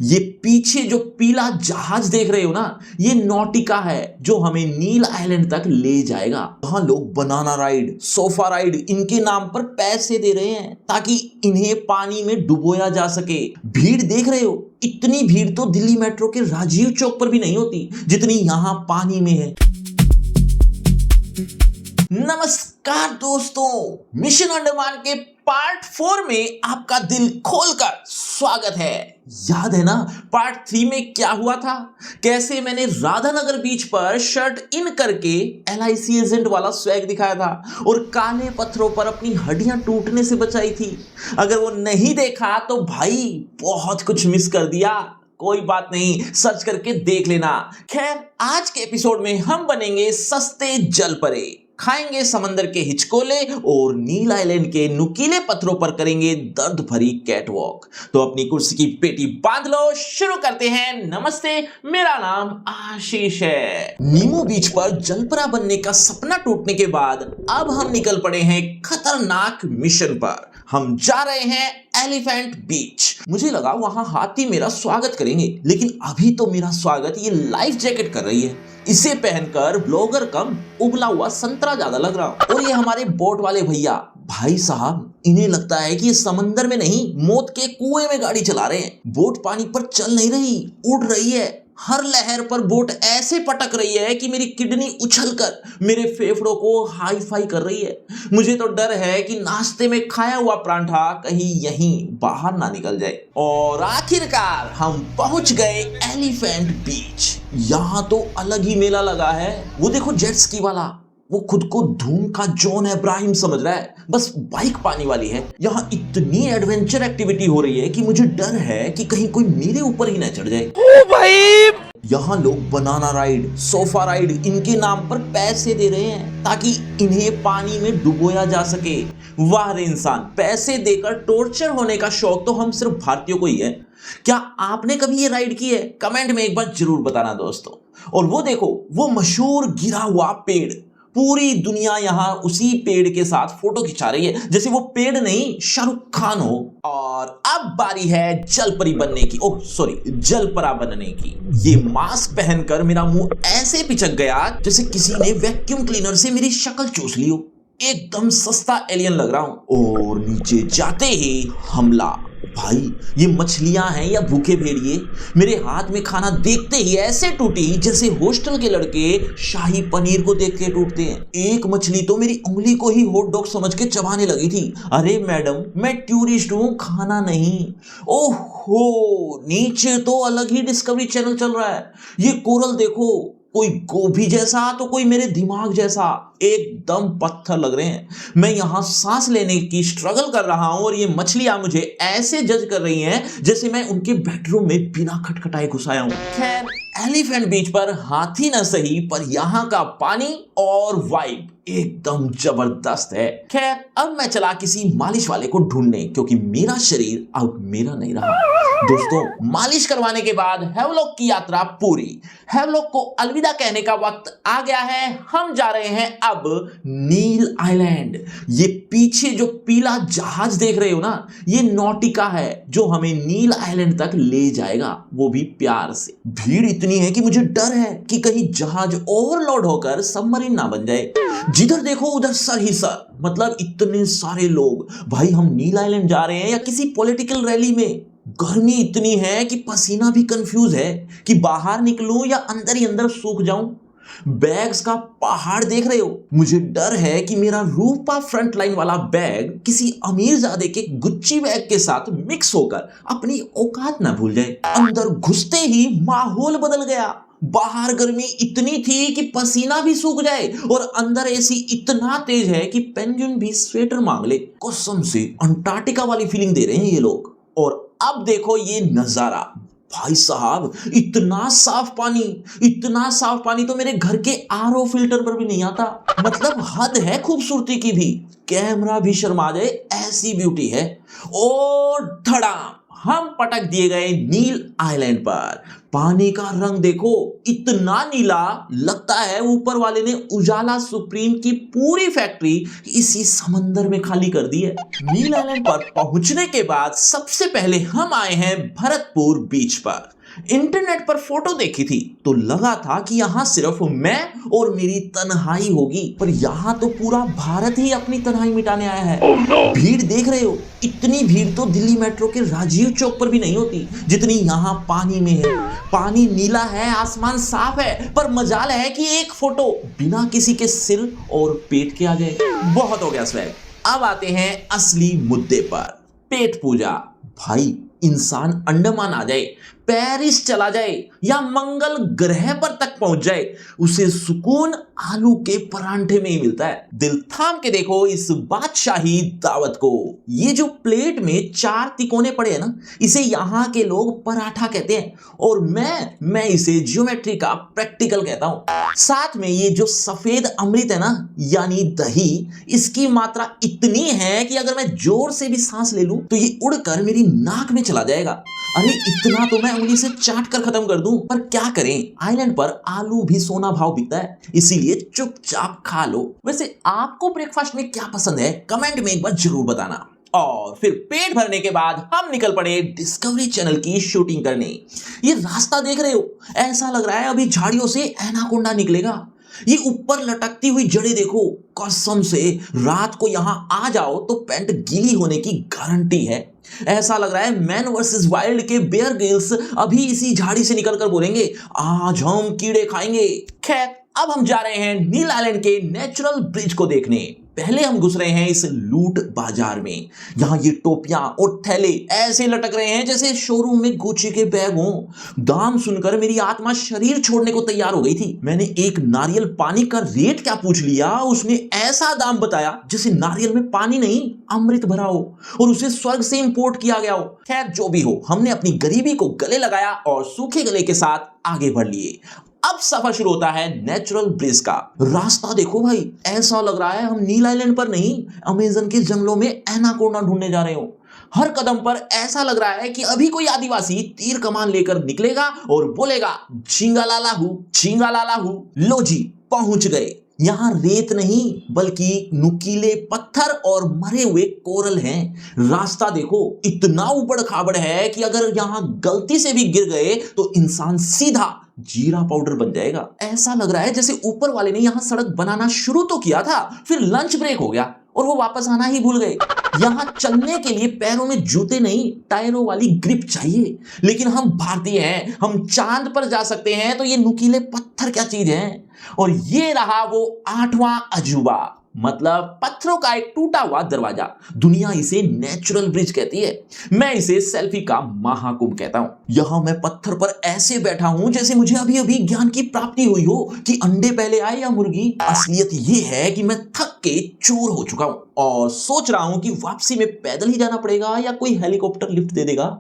ये पीछे जो पीला जहाज देख रहे हो ना, ये नॉटिका है जो हमें नील आइलैंड तक ले जाएगा। वहां लोग बनाना राइड, सोफा राइड इनके नाम पर पैसे दे रहे हैं ताकि इन्हें पानी में डुबोया जा सके। भीड़ देख रहे हो, इतनी भीड़ तो दिल्ली मेट्रो के राजीव चौक पर भी नहीं होती जितनी यहां पानी में है। नमस्कार दोस्तों, मिशन अंडमान के पार्ट 4 में आपका दिल खोलकर स्वागत है। याद है ना पार्ट 3 में क्या हुआ था? कैसे मैंने राधानगर बीच पर शर्ट इन करके LIC एजेंट वाला स्वैग दिखाया था और काले पत्थरों पर अपनी हड्डियां टूटने से बचाई थी। अगर वो नहीं देखा तो भाई बहुत कुछ मिस कर दिया। कोई बात नहीं, सर्च करके देख लेना। खैर, आज के एपिसोड में हम बनेंगे सस्ते जलपरे, खाएंगे समंदर के हिचकोले और नील आइलैंड के नुकीले पत्थरों पर करेंगे दर्द भरी कैटवॉक। तो अपनी कुर्सी की पेटी बांध लो, शुरू करते हैं। नमस्ते, मेरा नाम आशीष है। नीमू बीच पर जलपरा बनने का सपना टूटने के बाद अब हम निकल पड़े हैं खतरनाक मिशन पर। हम जा रहे हैं एलिफेंट बीच। मुझे लगा वहां हाथी मेरा स्वागत करेंगे, लेकिन अभी तो मेरा स्वागत ये लाइफ जैकेट कर रही है। इसे पहनकर ब्लॉगर कम उबला हुआ संतरा ज्यादा लग रहा। और ये हमारे बोट वाले भैया, भाई साहब, इन्हें लगता है कि ये समंदर में नहीं मौत के कुएं में गाड़ी चला रहे हैं। बोट पानी पर चल नहीं रही, उड़ रही है। हर लहर पर बोट ऐसे पटक रही है कि मेरी किडनी उछलकर मेरे फेफड़ों को हाई फाई कर रही है। मुझे तो डर है कि नाश्ते में खाया हुआ परांठा कहीं यहीं बाहर ना निकल जाए। और आखिरकार हम पहुंच गए एलिफेंट बीच। यहां तो अलग ही मेला लगा है। वो देखो जेट स्की वाला, वो खुद को धूम का जॉन इब्राहिम समझ रहा है, बस बाइक पानी वाली है। यहाँ इतनी एडवेंचर एक्टिविटी हो रही है कि मुझे डर है कि कहीं कोई मेरे ऊपर ही ना चढ़ जाए। ओ भाई, यहाँ लोग बनाना राइड, सोफा राइड इनके नाम पर पैसे दे रहे हैं ताकि इन्हें पानी में डुबोया जा सके। वाह रे इंसान, पैसे देकर टॉर्चर होने का शौक तो हम सिर्फ भारतीयों को ही है। क्या आपने कभी ये राइड की है? कमेंट में एक बार जरूर बताना दोस्तों। और वो देखो, वो मशहूर गिरा हुआ पेड़, पूरी दुनिया यहाँ उसी पेड़ के साथ फोटो खिंचा रही है जैसे वो पेड़ नहीं शाहरुख खान हो। और अब बारी है जलपरी बनने की, ओह सॉरी, जलपरा बनने की। ये मास्क पहनकर मेरा मुंह ऐसे पिचक गया जैसे किसी ने वैक्यूम क्लीनर से मेरी शक्ल चूस ली हो। एकदम सस्ता एलियन लग रहा हूं। और नीचे जाते ही हमला। भाई, ये मछलियां हैं या भूखे भेड़िए? मेरे हाथ में खाना देखते ही ऐसे टूटी जैसे हॉस्टल के लड़के शाही पनीर को देख के टूटते हैं। एक मछली तो मेरी उंगली को ही हॉट डॉग समझ के चबाने लगी थी। अरे मैडम, मैं टूरिस्ट हूं, खाना नहीं। ओहो, नीचे तो अलग ही डिस्कवरी चैनल चल रहा है। ये कोरल देखो, कोई गोभी जैसा तो कोई मेरे दिमाग जैसा, एकदम पत्थर लग रहे हैं। मैं यहां सांस लेने की स्ट्रगल कर रहा हूं और ये मछलियां मुझे ऐसे जज कर रही हैं जैसे मैं उनके बेडरूम में बिना खटखटाए घुस आया हूं। खैर, एलिफेंट बीच पर हाथी न सही, पर यहां का पानी और वाइब एकदम जबरदस्त है। खैर, अब मैं चला किसी मालिश वाले को ढूंढने, क्योंकि मेरा शरीर अब मेरा नहीं रहा। दोस्तों, मालिश करवाने के बाद हेवलॉक की यात्रा पूरी। हेवलॉक को अलविदा कहने का वक्त आ गया है। हम जा रहे हैं अब नील आइलैंड। ये पीछे जो पीला जहाज देख रहे हो ना, ये नॉटिका है जो हमें नील आइलैंड तक ले जाएगा, वो भी प्यार से। भीड़ इतनी है कि मुझे डर है कि कहीं जहाज ओवरलोड होकर सबमरीन ना बन जाए। जिधर देखो उधर सर ही सर, मतलब इतने सारे लोग। भाई, हम नील आइलैंड जा रहे हैं या किसी पॉलिटिकल रैली में? गर्मी इतनी है कि पसीना भी कंफ्यूज है कि बाहर निकलूं या अंदर ही अंदर सूख जाऊं। बैग्स का पहाड़ देख रहे हो? मुझे डर है कि मेरा रूपा फ्रंटलाइन वाला बैग किसी अमीरजादे के गुच्ची बैग के साथ मिक्स होकर अपनी औकात ना भूल जाए। अंदर घुसते ही माहौल बदल गया। बाहर गर्मी इतनी थी कि पसीना भी सूख जाए और अंदर एसी इतना तेज है कि पेंगुइन भी स्वेटर मांग ले। कसम से अंटार्कटिका वाली फीलिंग दे रहे हैं ये लोग। और अब देखो ये नजारा, भाई साहब, इतना साफ पानी तो मेरे घर के RO फिल्टर पर भी नहीं आता। मतलब हद है खूबसूरती की भी, कैमरा भी शर्मा जाए ऐसी ब्यूटी है। और धड़ाम, हम पटक दिए गए नील आइलैंड पर। पानी का रंग देखो, इतना नीला लगता है ऊपर वाले ने उजाला सुप्रीम की पूरी फैक्ट्री इसी समंदर में खाली कर दी है। नील आइलैंड पर पहुंचने के बाद सबसे पहले हम आए हैं भरतपुर बीच पर। इंटरनेट पर फोटो देखी थी तो लगा था कि यहां सिर्फ मैं और मेरी तन्हाई होगी, पर यहां तो पूरा भारत ही अपनी तन्हाई मिटाने आया है। भीड़ देख रहे हो, इतनी भीड़ तो दिल्ली मेट्रो के राजीव चौक पर भी नहीं होती जितनी यहां पानी में है। पानी नीला है, आसमान साफ है, पर मजाल है कि एक फोटो बिना किसी के सिर और पेट के आ जाए। बहुत हो गया स्वैग। अब आते हैं असली मुद्दे पर, पेट पूजा। भाई, इंसान अंडमान आ जाए, पेरिस चला जाए या मंगल ग्रह पर तक पहुंच जाए, उसे सुकून आलू के परांठे में ही मिलता है। दिल थाम के देखो इस बादशाही दावत को। ये जो प्लेट में 4 तिकोने पड़े हैं ना, इसे यहां के लोग पराठा कहते हैं और मैं इसे ज्योमेट्री का प्रैक्टिकल कहता हूं। साथ में ये जो सफेद अमृत है ना, यानी दही, इसकी मात्रा इतनी है कि अगर मैं जोर से भी सांस ले लूं तो ये उड़कर मेरी नाक में चला जाएगा। अरे इतना तो मैं उंगली से चाट कर खत्म कर दूं, पर क्या करें, आइलैंड पर आलू भी सोना भाव बिकता है, इसीलिए चुपचाप खा लो। वैसे आपको ब्रेकफास्ट में क्या पसंद है, कमेंट में एक बार जरूर बताना। और फिर पेट भरने के बाद हम निकल पड़े डिस्कवरी चैनल की शूटिंग करने। ये रास्ता देख रहे हो, ऐसा लग रहा है अभी झाड़ियों से एनाकोंडा निकलेगा। ये ऊपर लटकती हुई जड़ें देखो, कसम से रात को यहां आ जाओ तो पैंट गीली होने की गारंटी है। ऐसा लग रहा है मैन वर्सेस वाइल्ड के बेयर ग्रिल्स अभी इसी झाड़ी से निकलकर बोलेंगे, आज हम कीड़े खाएंगे। खैर, अब हम जा रहे हैं नील आइलैंड के नेचुरल ब्रिज को देखने। पहले हम घुस रहे हैं इस लूट बाजार में। यहाँ ये टोपियां और थैले ऐसे लटक रहे हैं जैसे शोरूम में गुच्ची के बैग हों। दाम सुनकर मेरी आत्मा शरीर छोड़ने को तैयार हो गई थी। मैंने एक नारियल पानी का रेट क्या पूछ लिया, उसने ऐसा दाम बताया जैसे नारियल में पानी नहीं अमृत भरा हो और उसे स्वर्ग से इंपोर्ट किया गया हो। खैर जो भी हो, हमने अपनी गरीबी को गले लगाया और सूखे गले के साथ आगे बढ़ लिए। अब सफर शुरू होता है नेचुरल ब्रिज का। रास्ता देखो भाई, ऐसा लग रहा है हम नील आइलैंड पर नहीं, अमेज़न के जंगलों में एनाकोंडा ढूंढने जा रहे हो। हर कदम पर ऐसा लग रहा है कि अभी कोई आदिवासी तीर कमान लेकर निकलेगा और बोलेगा, झींगा लाला हूं। लो जी, पहुंच गए। यहाँ रेत नहीं बल्कि नुकीले पत्थर और मरे हुए कोरल हैं। रास्ता देखो, इतना ऊबड़ खाबड़ है कि अगर यहाँ गलती से भी गिर गए तो इंसान सीधा जीरा पाउडर बन जाएगा। ऐसा लग रहा है जैसे ऊपर वाले ने यहाँ सड़क बनाना शुरू तो किया था, फिर लंच ब्रेक हो गया और वो वापस आना ही भूल गए। यहाँ चलने के लिए पैरों में जूते नहीं, टायरों वाली ग्रिप चाहिए। लेकिन हम भारतीय हैं, हम चांद पर जा सकते हैं, तो ये नुकीले पत्थर क्या चीज है। और ये रहा वो 8वां अजूबा, मतलब पत्थरों का एक टूटा हुआ दरवाजा। दुनिया इसे नेचुरल ब्रिज कहती है, मैं इसे सेल्फी का महाकुंभ कहता हूं। यहां मैं पत्थर पर ऐसे बैठा हूं जैसे मुझे अभी अभी ज्ञान की प्राप्ति हुई हो कि अंडे पहले आए या मुर्गी। असलियत ये है कि मैं थक के चूर हो चुका हूं और सोच रहा हूं कि वापसी में पैदल ही जाना पड़ेगा या कोई हेलीकॉप्टर लिफ्ट दे देगा।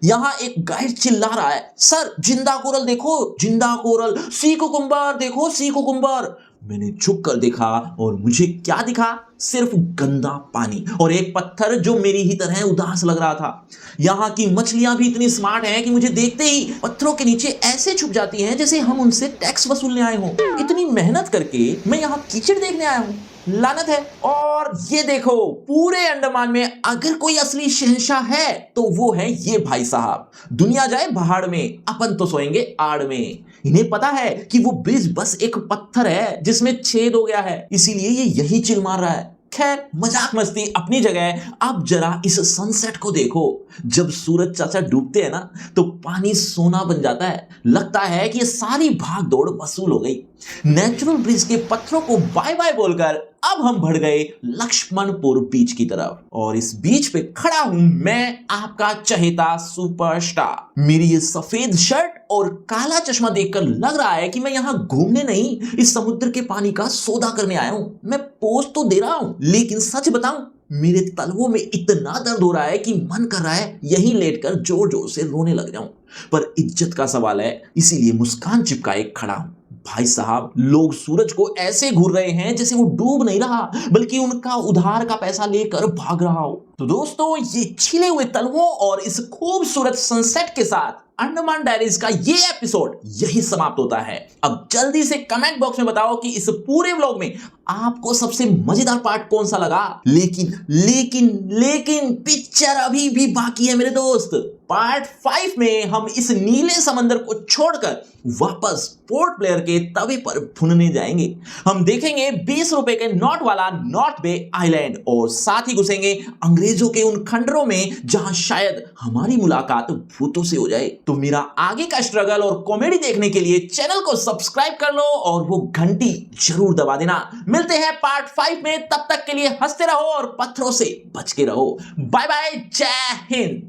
यहां एक गाइड चिल्ला रहा है, सर जिंदा कोरल देखो, जिंदा कोरल, सी कुकुम्बर देखो, सी कुकुम्बर। मैंने झुक कर देखा और मुझे क्या दिखा, सिर्फ गंदा पानी और एक पत्थर जो मेरी ही तरह उदास लग रहा था। यहाँ की मछलियां भी इतनी स्मार्ट हैं कि मुझे देखते ही पत्थरों के नीचे ऐसे छुप जाती हैं जैसे हम उनसे टैक्स वसूलने आए हों। इतनी मेहनत करके मैं यहाँ कीचड़ देखने आया हूँ, लानत है। और ये देखो, पूरे अंडमान में अगर कोई असली शहंशाह है तो वो है ये भाई साहब। दुनिया जाए पहाड़ में, अपन तो सोएंगे आड़ में। इन्हें पता है कि वो ब्रिज बस एक पत्थर है जिसमें छेद हो गया है, इसीलिए ये यही चिल मार रहा है। खैर, मजाक मस्ती अपनी जगह। अब जरा इस सनसेट को देखो। जब सूरज चाचा डूबते हैं ना तो पानी सोना बन जाता है। लगता है कि ये सारी भाग दौड़ वसूल हो गई। नेचुरल ब्रिज के पत्थरों को बाय बाय बोलकर अब हम बढ़ गए लक्ष्मणपुर बीच की तरफ। और इस बीच पे खड़ा हूं मैं, आपका चहेता सुपरस्टार। मेरी ये सफेद शर्ट और काला चश्मा देखकर लग रहा है कि मैं यहाँ घूमने नहीं, इस समुद्र के पानी का सौदा करने आया हूं। मैं पोज तो दे रहा हूं, लेकिन सच बताऊं, मेरे तलवों में इतना दर्द हो रहा है कि मन कर रहा है यहीं लेटकर जोर जोर से रोने लग जाऊं। पर इज्जत का सवाल है, इसीलिए मुस्कान चिपकाए खड़ा हूं। भाई साहब, लोग सूरज को ऐसे घूर रहे हैं जैसे वो डूब नहीं रहा बल्कि उनका उधार का पैसा लेकर भाग रहा हो। तो दोस्तों, ये छिले हुए तलवों और इस खूबसूरत सनसेट के साथ अंडमान डायरीज का ये एपिसोड यही समाप्त होता है। अब जल्दी से कमेंट बॉक्स में बताओ कि इस पूरे व्लॉग में आपको सबसे मजेदार पार्ट कौन सा लगा। लेकिन पिक्चर अभी भी बाकी है मेरे दोस्त। पार्ट 5 में हम इस नीले समंदर को छोड़कर वापस पोर्ट ब्लेयर के तवे पर भुनने जाएंगे। हम देखेंगे 20 रुपए के नोट वाला नॉर्थ बे आइलैंड और साथ ही घुसेंगे अंग्रेजों के उन खंडरों में जहां शायद हमारी मुलाकात भूतों से हो जाए। तो मेरा आगे का स्ट्रगल और कॉमेडी देखने के लिए चैनल को सब्सक्राइब कर लो और वो घंटी जरूर दबा देना। मिलते हैं पार्ट 5 में, तब तक के लिए हंसते रहो और पत्थरों से बच के रहो। बाय बाय, जय हिंद।